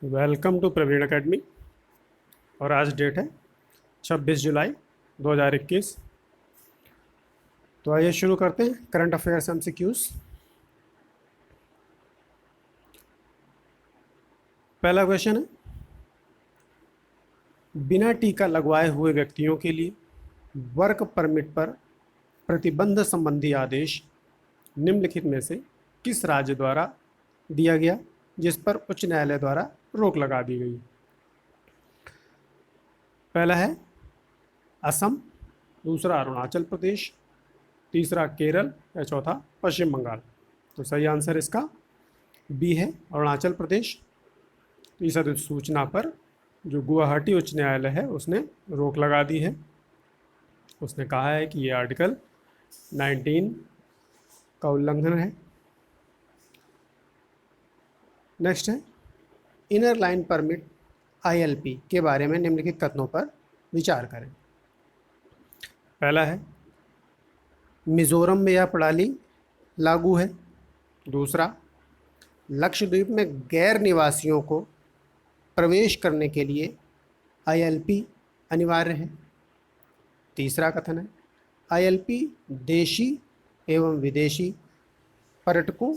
Welcome to Praveen academy. और आज date है 26 जुलाई 2021। तो आइए शुरू करते हैं करंट अफेयर्स एमसीक्यूज। पहला क्वेश्चन है, बिना टीका लगवाए हुए व्यक्तियों के लिए वर्क परमिट पर प्रतिबंध संबंधी आदेश निम्नलिखित में से किस राज्य द्वारा दिया गया, जिस पर उच्च न्यायालय द्वारा रोक लगा दी गई? पहला है असम, दूसरा अरुणाचल प्रदेश, तीसरा केरल या चौथा पश्चिम बंगाल। तो सही आंसर इसका बी है, अरुणाचल प्रदेश। तो इस अधिसूचना पर जो गुवाहाटी उच्च न्यायालय है उसने रोक लगा दी है। उसने कहा है कि ये आर्टिकल 19 का उल्लंघन है। नेक्स्ट है, इनर लाइन परमिट ILP के बारे में निम्नलिखित कथनों पर विचार करें। पहला है, मिजोरम में यह प्रणाली लागू है। दूसरा, लक्षद्वीप में गैर निवासियों को प्रवेश करने के लिए ILP अनिवार्य है। तीसरा कथन है, ILP देशी एवं विदेशी पर्यटकों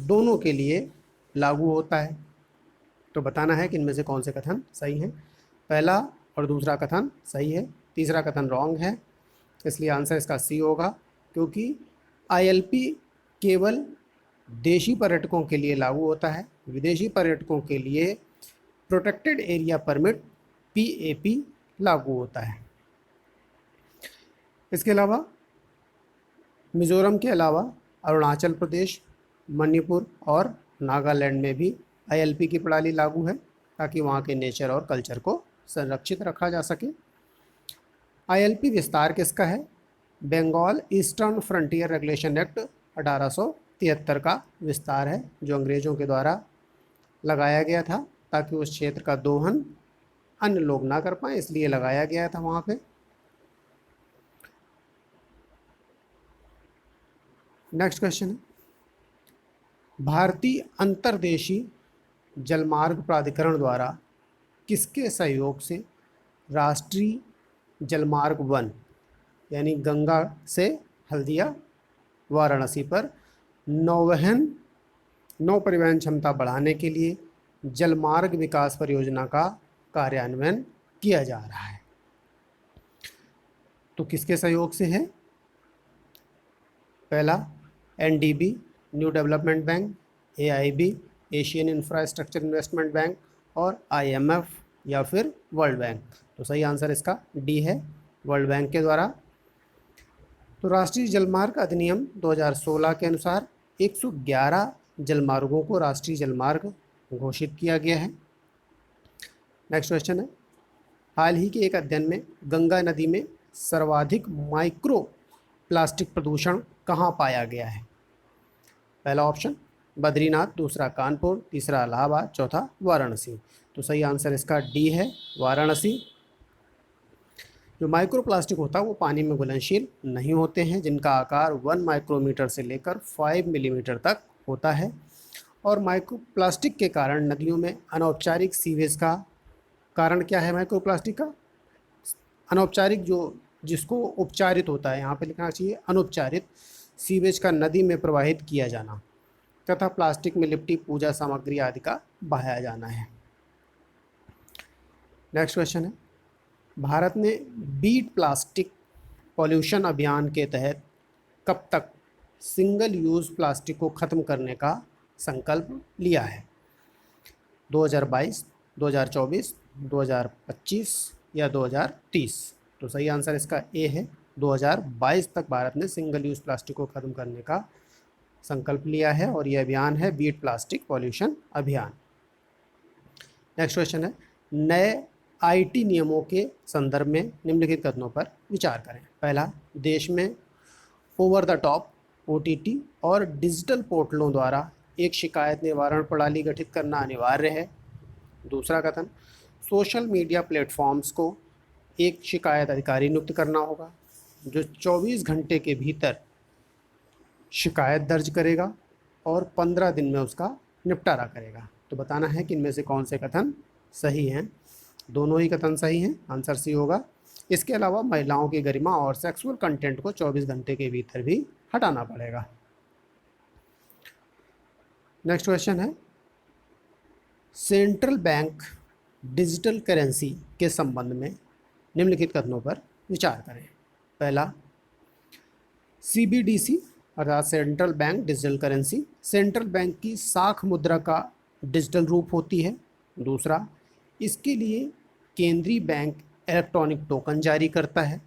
दोनों के लिए लागू होता है। तो बताना है कि इनमें से कौन से कथन सही हैं। पहला और दूसरा कथन सही है, तीसरा कथन रॉन्ग है, इसलिए आंसर इसका सी होगा, क्योंकि ILP केवल देशी पर्यटकों के लिए लागू होता है। विदेशी पर्यटकों के लिए प्रोटेक्टेड एरिया परमिट PAP लागू होता है। इसके अलावा मिजोरम के अलावा अरुणाचल प्रदेश, मणिपुर और नागालैंड में भी ILP की प्रणाली लागू है, ताकि वहाँ के नेचर और कल्चर को संरक्षित रखा जा सके। ILP विस्तार किसका है? Bengal eastern frontier regulation act 1873 का विस्तार है, जो अंग्रेज़ों के द्वारा लगाया गया था, ताकि उस क्षेत्र का दोहन अन्य लोग ना कर पाएँ, इसलिए लगाया गया था वहाँ पे। नेक्स्ट क्वेश्चन है, भारतीय अंतर्देशीय जलमार्ग प्राधिकरण द्वारा किसके सहयोग से राष्ट्रीय जलमार्ग 1 यानी गंगा से हल्दिया वाराणसी पर नौ परिवहन क्षमता बढ़ाने के लिए जलमार्ग विकास परियोजना का कार्यान्वयन किया जा रहा है? तो किसके सहयोग से है? पहला NDB new development bank, AIB Asian infrastructure investment bank और IMF या फिर वर्ल्ड बैंक। तो सही आंसर इसका डी है, वर्ल्ड बैंक के द्वारा। तो राष्ट्रीय जलमार्ग अधिनियम 2016 के अनुसार 111 जलमार्गों को राष्ट्रीय जलमार्ग घोषित किया गया है। नेक्स्ट क्वेश्चन है, हाल ही के एक अध्ययन में गंगा नदी में सर्वाधिक माइक्रो प्लास्टिक प्रदूषण कहाँ पाया गया है? पहला ऑप्शन बद्रीनाथ, दूसरा कानपुर, तीसरा इलाहाबाद, चौथा वाराणसी। तो सही आंसर इसका डी है, वाराणसी। जो माइक्रो प्लास्टिक होता है वो पानी में घुलनशील नहीं होते हैं, जिनका आकार 1 माइक्रोमीटर से लेकर 5 मिलीमीटर तक होता है। और माइक्रो प्लास्टिक के कारण नदियों में अनौपचारिक सीवेज का कारण क्या है? माइक्रो प्लास्टिक का अनौपचारिक, जो जिसको उपचारित होता है, यहाँ पे लिखना चाहिए अनौपचारित सीवेज का नदी में प्रवाहित किया जाना, तथा प्लास्टिक में लिपटी पूजा सामग्री आदि का बहाया जाना है। नेक्स्ट क्वेश्चन है, भारत ने बीट प्लास्टिक पॉल्यूशन अभियान के तहत कब तक सिंगल यूज़ प्लास्टिक को ख़त्म करने का संकल्प लिया है? 2022, 2024, 2025 या 2030? तो सही आंसर इसका ए है, 2022 तक भारत ने सिंगल यूज़ प्लास्टिक को ख़त्म करने का संकल्प लिया है, और यह अभियान है बीट प्लास्टिक पॉल्यूशन अभियान। नेक्स्ट क्वेश्चन है, नए IT नियमों के संदर्भ में निम्नलिखित कथनों पर विचार करें। पहला, देश में ओवर द टॉप OTT और डिजिटल पोर्टलों द्वारा एक शिकायत निवारण प्रणाली गठित करना अनिवार्य है। दूसरा कथन, सोशल मीडिया प्लेटफॉर्म्स को एक शिकायत अधिकारी नियुक्त करना होगा, जो 24 घंटे के भीतर शिकायत दर्ज करेगा और 15 दिन में उसका निपटारा करेगा। तो बताना है कि इनमें से कौन से कथन सही हैं। दोनों ही कथन सही हैं, आंसर सी होगा। इसके अलावा महिलाओं की गरिमा और सेक्सुअल कंटेंट को 24 घंटे के भीतर भी हटाना पड़ेगा। नेक्स्ट क्वेश्चन है, सेंट्रल बैंक डिजिटल करेंसी के संबंध में निम्नलिखित कथनों पर विचार करें। पहला, सीबीडीसी अर्थात central bank digital currency central bank की साख मुद्रा का डिजिटल रूप होती है। दूसरा, इसके लिए केंद्रीय बैंक इलेक्ट्रॉनिक टोकन जारी करता है।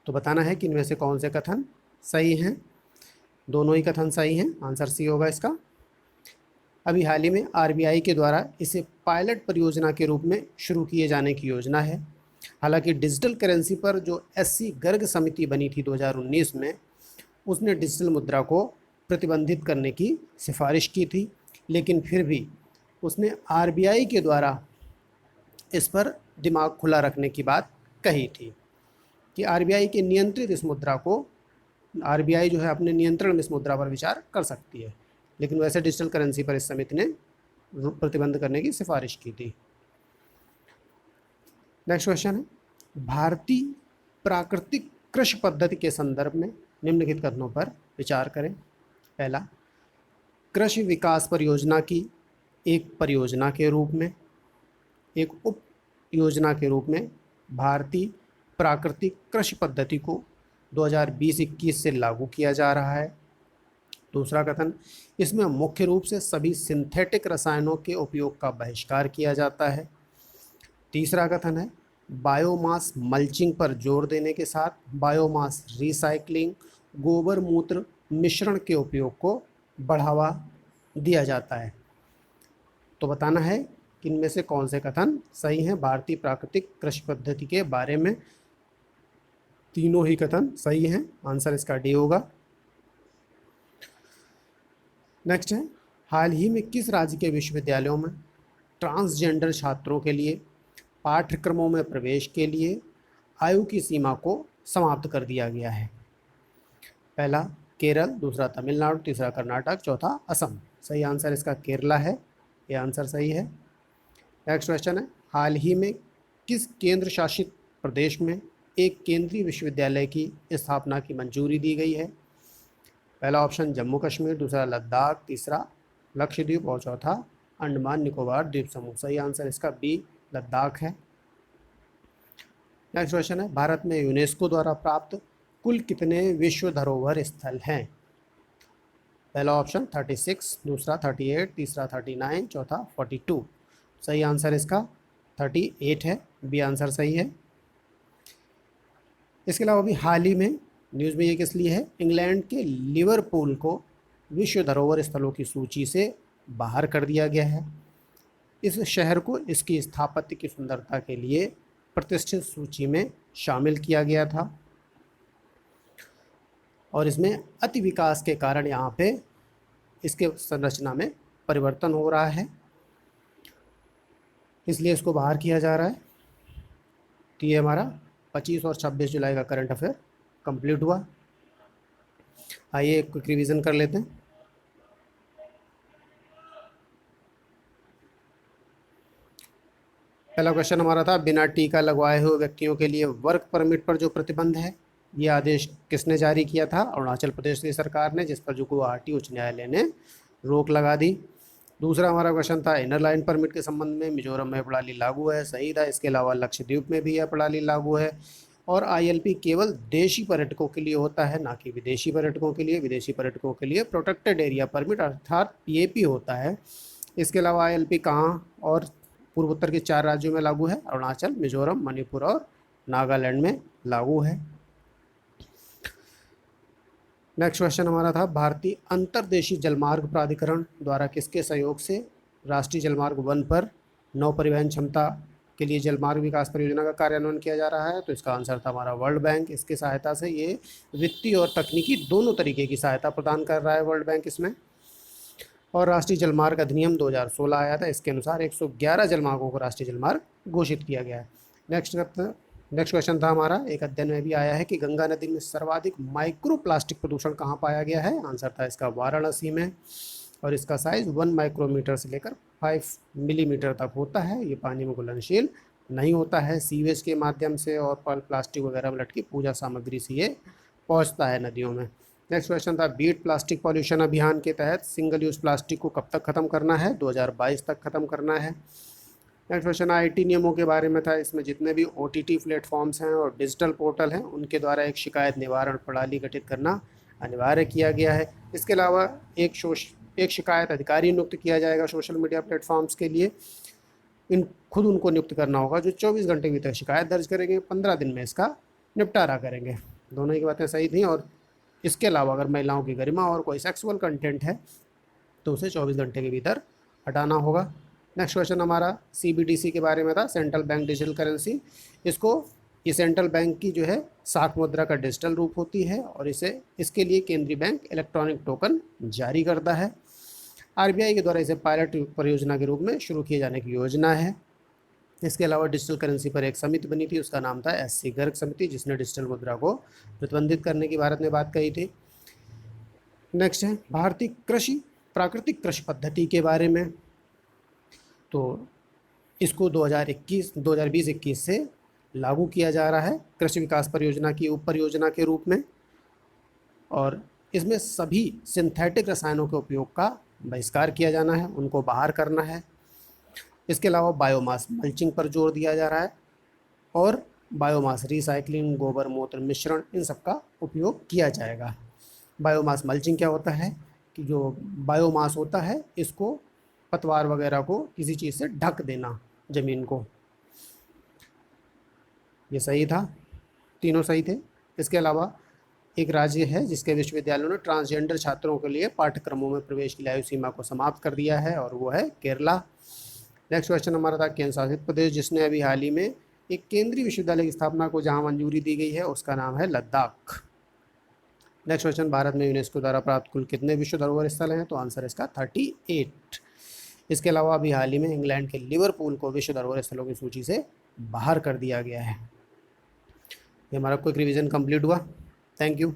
तो बताना है कि इनमें से कौन से कथन सही हैं। दोनों ही कथन सही हैं, आंसर सी होगा इसका। अभी हाल ही में आरबीआई के द्वारा इसे पायलट परियोजना के रूप में शुरू किए जाने की योजना है। हालांकि डिजिटल करेंसी पर जो एससी गर्ग समिति बनी थी 2019 में, उसने डिजिटल मुद्रा को प्रतिबंधित करने की सिफारिश की थी, लेकिन फिर भी उसने आरबीआई के द्वारा इस पर दिमाग खुला रखने की बात कही थी कि आरबीआई के नियंत्रित इस मुद्रा को आरबीआई जो है अपने नियंत्रण में इस मुद्रा पर विचार कर सकती है। लेकिन वैसे डिजिटल करेंसी पर इस समिति ने प्रतिबंध करने की सिफारिश की थी। नेक्स्ट क्वेश्चन है, भारतीय प्राकृतिक कृषि पद्धति के संदर्भ में निम्नलिखित कथनों पर विचार करें। पहला, कृषि विकास परियोजना की एक परियोजना के रूप में, एक उप योजना के रूप में भारतीय प्राकृतिक कृषि पद्धति को 2020-21 से लागू किया जा रहा है। दूसरा कथन, इसमें मुख्य रूप से सभी सिंथेटिक रसायनों के उपयोग का बहिष्कार किया जाता है। तीसरा कथन है, बायोमास मल्चिंग पर जोर देने के साथ बायोमास रिसाइकलिंग, गोबर मूत्र मिश्रण के उपयोग को बढ़ावा दिया जाता है। तो बताना है कि इनमें से कौन से कथन सही हैं भारतीय प्राकृतिक कृषि पद्धति के बारे में। तीनों ही कथन सही हैं, आंसर इसका डी होगा। नेक्स्ट है, हाल ही में किस राज्य के विश्वविद्यालयों में ट्रांसजेंडर छात्रों के लिए पाठ्यक्रमों में प्रवेश के लिए आयु की सीमा को समाप्त कर दिया गया है। पहला केरल, दूसरा तमिलनाडु, तीसरा कर्नाटक, चौथा असम। सही आंसर इसका केरला है, ये आंसर सही है। नेक्स्ट क्वेश्चन है, हाल ही में किस केंद्र शासित प्रदेश में एक केंद्रीय विश्वविद्यालय की स्थापना की मंजूरी दी गई है। पहला ऑप्शन जम्मू कश्मीर, दूसरा लद्दाख, तीसरा लक्षद्वीप और चौथा अंडमान निकोबार द्वीप समूह। सही आंसर इसका बी लद्दाख है। नेक्स्ट क्वेश्चन है, भारत में यूनेस्को द्वारा प्राप्त कुल कितने विश्व धरोहर स्थल हैं। पहला ऑप्शन 36, दूसरा 38, तीसरा 39, चौथा 42। सही आंसर इसका 38 है, बी आंसर सही है। इसके अलावा अभी हाल ही में न्यूज़ में ये किस लिए है, इंग्लैंड के लिवरपूल को विश्व धरोहर स्थलों की सूची से बाहर कर दिया गया है। इस शहर को इसकी स्थापत्य की सुंदरता के लिए प्रतिष्ठित सूची में शामिल किया गया था और इसमें अति विकास के कारण यहाँ पे इसके संरचना में परिवर्तन हो रहा है, इसलिए इसको बाहर किया जा रहा है। तो ये हमारा 25 और 26 जुलाई का करंट अफेयर कंप्लीट हुआ। आइए एक क्विक रिवीजन कर लेते हैं। पहला क्वेश्चन हमारा था, बिना टीका लगवाए हुए व्यक्तियों के लिए वर्क परमिट पर जो प्रतिबंध है, ये आदेश किसने जारी किया था। अरुणाचल प्रदेश की सरकार ने, जिस पर जो गुवाहाटी उच्च न्यायालय ने रोक लगा दी। दूसरा हमारा क्वेश्चन था, इनर लाइन परमिट के संबंध में मिजोरम में प्रणाली लागू है। सही था। इसके अलावा लक्षद्वीप में भी यह प्रणाली लागू है और आईएलपी केवल देशी पर्यटकों के लिए होता है, ना कि विदेशी पर्यटकों के लिए। विदेशी पर्यटकों के लिए प्रोटेक्टेड एरिया परमिट अर्थात पीएपी होता है। इसके अलावा आईएलपी कहाँ और पूर्वोत्तर के 4 राज्यों में लागू है, अरुणाचल, मिजोरम, मणिपुर और नागालैंड में लागू है। नेक्स्ट क्वेश्चन हमारा था, भारतीय अंतर्देशीय जलमार्ग प्राधिकरण द्वारा किसके सहयोग से राष्ट्रीय जलमार्ग 1 पर नौ परिवहन क्षमता के लिए जलमार्ग विकास परियोजना का कार्यान्वयन किया जा रहा है। तो इसका आंसर था हमारा वर्ल्ड बैंक। इसकी सहायता से ये वित्तीय और तकनीकी दोनों तरीके की सहायता प्रदान कर रहा है वर्ल्ड बैंक इसमें। और राष्ट्रीय जलमार्ग अधिनियम 2016 आया था, इसके अनुसार 111 जलमार्गों को राष्ट्रीय जलमार्ग घोषित किया गया है। नेक्स्ट क्वेश्चन था हमारा, एक अध्ययन में भी आया है कि गंगा नदी में सर्वाधिक माइक्रो प्लास्टिक प्रदूषण कहाँ पाया गया है। आंसर था इसका वाराणसी में। और इसका साइज़ 1 माइक्रोमीटर से लेकर 5 मिलीमीटर तक होता है। ये पानी में घुलनशील नहीं होता है। सीवेज के माध्यम से और प्लास्टिक वगैरह में लटकी पूजा सामग्री से ये पहुंचता है नदियों में। नेक्स्ट क्वेश्चन था, बीट प्लास्टिक पॉल्यूशन अभियान के तहत सिंगल यूज़ प्लास्टिक को कब तक ख़त्म करना है? 2022 तक ख़त्म करना है। नेक्स्ट क्वेश्चन आईटी नियमों के बारे में था। इसमें जितने भी ओटीटी प्लेटफॉर्म्स हैं और डिजिटल पोर्टल हैं उनके द्वारा एक शिकायत निवारण प्रणाली गठित करना अनिवार्य किया गया है। इसके अलावा एक शिकायत अधिकारी नियुक्त किया जाएगा सोशल मीडिया प्लेटफॉर्म्स के लिए। खुद उनको नियुक्त करना होगा जो 24 घंटे के भीतर शिकायत दर्ज करेंगे, 15 दिन में इसका निपटारा करेंगे। दोनों ही बातें सही थी। और इसके अलावा अगर महिलाओं की गरिमा और कोई सेक्सुअल कंटेंट है तो उसे 24 घंटे के भीतर हटाना होगा। नेक्स्ट क्वेश्चन हमारा सीबीडीसी के बारे में था, सेंट्रल बैंक डिजिटल करेंसी। ये सेंट्रल बैंक की जो है साख मुद्रा का डिजिटल रूप होती है और इसके लिए केंद्रीय बैंक इलेक्ट्रॉनिक टोकन जारी करता है। आरबीआई के द्वारा इसे पायलट परियोजना के रूप में शुरू किए जाने की योजना है। इसके अलावा डिजिटल करेंसी पर एक समिति बनी थी, उसका नाम था एससी गर्ग समिति, जिसने डिजिटल मुद्रा को प्रतिबंधित करने की भारत ने बात कही थी। नेक्स्ट है भारतीय प्राकृतिक कृषि पद्धति के बारे में। तो इसको 2020-21 से लागू किया जा रहा है कृषि विकास परियोजना की उप परियोजना के रूप में। और इसमें सभी सिंथेटिक रसायनों के उपयोग का बहिष्कार किया जाना है, उनको बाहर करना है। इसके अलावा बायोमास मल्चिंग पर जोर दिया जा रहा है और बायोमास रिसाइकलिंग, गोबर मूत्र मिश्रण, इन सब का उपयोग किया जाएगा। बायोमास मल्चिंग क्या होता है कि जो बायोमास होता है इसको पतवार वगैरह को किसी चीज़ से ढक देना ज़मीन को। ये सही था, तीनों सही थे। इसके अलावा एक राज्य है जिसके विश्वविद्यालयों ने ट्रांसजेंडर छात्रों के लिए पाठ्यक्रमों में प्रवेश की आयु सीमा को समाप्त कर दिया है और वो है केरला। नेक्स्ट क्वेश्चन हमारा था केंद्र शासित प्रदेश जिसने अभी हाल ही में एक केंद्रीय विश्वविद्यालय की स्थापना को जहां मंजूरी दी गई है उसका नाम है लद्दाख। नेक्स्ट क्वेश्चन, भारत में यूनेस्को द्वारा प्राप्त कुल कितने विश्व धरोहर स्थल हैं? तो आंसर इसका 38। इसके अलावा अभी हाल ही में इंग्लैंड के लिवरपूल को विश्व धरोहर स्थलों की सूची से बाहर कर दिया गया है। ये हमारा क्विक रिवीजन कंप्लीट हुआ। Thank you.